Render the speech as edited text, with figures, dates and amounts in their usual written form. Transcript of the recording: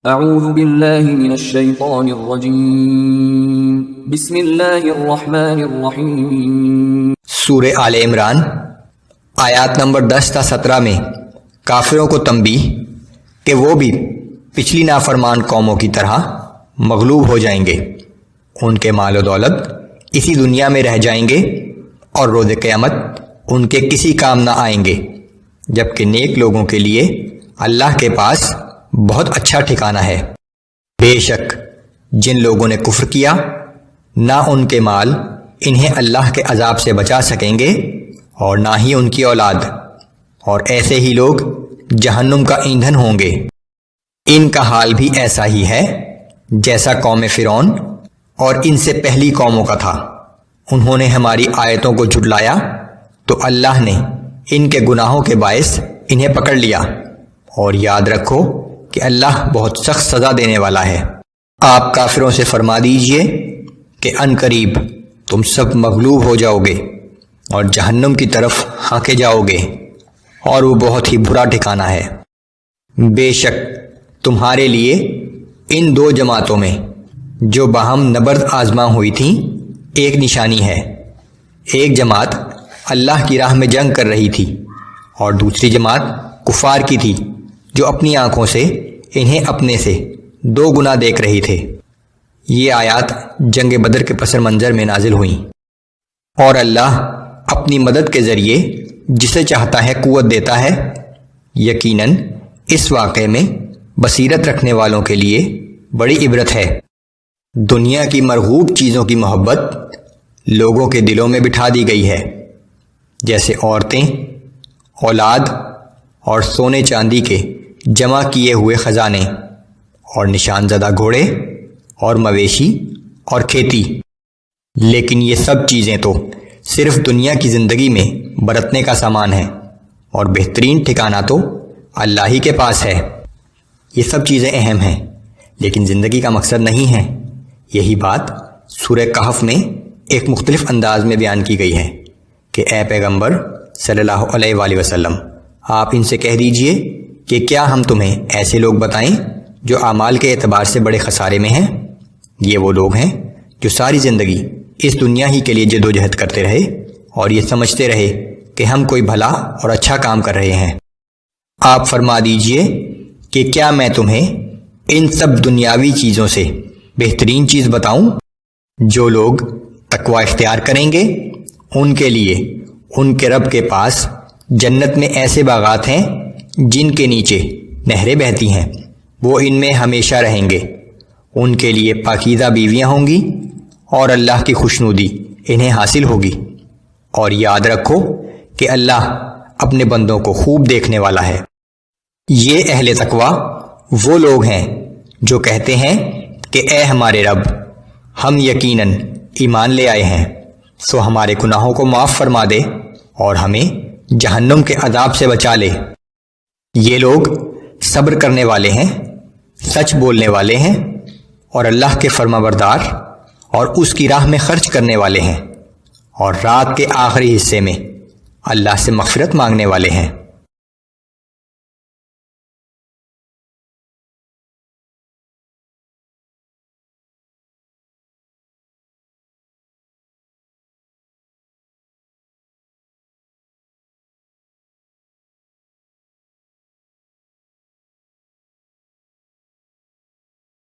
اعوذ باللہ من الشیطان الرجیم بسم اللہ الرحمن الرحیم۔ سورہ آل عمران آیات نمبر 10 تا 17 میں کافروں کو تنبیہ کہ وہ بھی پچھلی نافرمان قوموں کی طرح مغلوب ہو جائیں گے، ان کے مال و دولت اسی دنیا میں رہ جائیں گے اور روز قیامت ان کے کسی کام نہ آئیں گے، جبکہ نیک لوگوں کے لیے اللہ کے پاس بہت اچھا ٹھکانہ ہے۔ بے شک جن لوگوں نے کفر کیا، نہ ان کے مال انہیں اللہ کے عذاب سے بچا سکیں گے اور نہ ہی ان کی اولاد، اور ایسے ہی لوگ جہنم کا ایندھن ہوں گے۔ ان کا حال بھی ایسا ہی ہے جیسا قوم فرعون اور ان سے پہلی قوموں کا تھا۔ انہوں نے ہماری آیتوں کو جھٹلایا تو اللہ نے ان کے گناہوں کے باعث انہیں پکڑ لیا، اور یاد رکھو کہ اللہ بہت سخت سزا دینے والا ہے۔ آپ کافروں سے فرما دیجئے کہ ان قریب تم سب مغلوب ہو جاؤ گے اور جہنم کی طرف ہانکے جاؤ گے، اور وہ بہت ہی برا ٹھکانہ ہے۔ بے شک تمہارے لیے ان دو جماعتوں میں جو باہم نبرد آزما ہوئی تھیں ایک نشانی ہے۔ ایک جماعت اللہ کی راہ میں جنگ کر رہی تھی اور دوسری جماعت کفار کی تھی، جو اپنی آنکھوں سے انہیں اپنے سے 2 گنا دیکھ رہی تھے۔ یہ آیات جنگ بدر کے پس منظر میں نازل ہوئیں۔ اور اللہ اپنی مدد کے ذریعے جسے چاہتا ہے قوت دیتا ہے۔ یقیناً اس واقعے میں بصیرت رکھنے والوں کے لیے بڑی عبرت ہے۔ دنیا کی مرغوب چیزوں کی محبت لوگوں کے دلوں میں بٹھا دی گئی ہے، جیسے عورتیں، اولاد اور سونے چاندی کے جمع کیے ہوئے خزانے، اور نشان زدہ گھوڑے اور مویشی اور کھیتی۔ لیکن یہ سب چیزیں تو صرف دنیا کی زندگی میں برتنے کا سامان ہے، اور بہترین ٹھکانہ تو اللہ ہی کے پاس ہے۔ یہ سب چیزیں اہم ہیں لیکن زندگی کا مقصد نہیں ہے۔ یہی بات سورہ کہف میں ایک مختلف انداز میں بیان کی گئی ہے کہ اے پیغمبر صلی اللہ علیہ وآلہ وسلم، آپ ان سے کہہ دیجئے کہ کیا ہم تمہیں ایسے لوگ بتائیں جو اعمال کے اعتبار سے بڑے خسارے میں ہیں؟ یہ وہ لوگ ہیں جو ساری زندگی اس دنیا ہی کے لیے جدوجہد کرتے رہے اور یہ سمجھتے رہے کہ ہم کوئی بھلا اور اچھا کام کر رہے ہیں۔ آپ فرما دیجئے کہ کیا میں تمہیں ان سب دنیاوی چیزوں سے بہترین چیز بتاؤں؟ جو لوگ تقوی اختیار کریں گے ان کے لیے ان کے رب کے پاس جنت میں ایسے باغات ہیں جن کے نیچے نہریں بہتی ہیں، وہ ان میں ہمیشہ رہیں گے۔ ان کے لیے پاکیزہ بیویاں ہوں گی اور اللہ کی خوشنودی انہیں حاصل ہوگی۔ اور یاد رکھو کہ اللہ اپنے بندوں کو خوب دیکھنے والا ہے۔ یہ اہل تقوی وہ لوگ ہیں جو کہتے ہیں کہ اے ہمارے رب، ہم یقیناً ایمان لے آئے ہیں، سو ہمارے گناہوں کو معاف فرما دے اور ہمیں جہنم کے عذاب سے بچا لے۔ یہ لوگ صبر کرنے والے ہیں، سچ بولنے والے ہیں، اور اللہ کے فرما بردار اور اس کی راہ میں خرچ کرنے والے ہیں، اور رات کے آخری حصے میں اللہ سے مغفرت مانگنے والے ہیں۔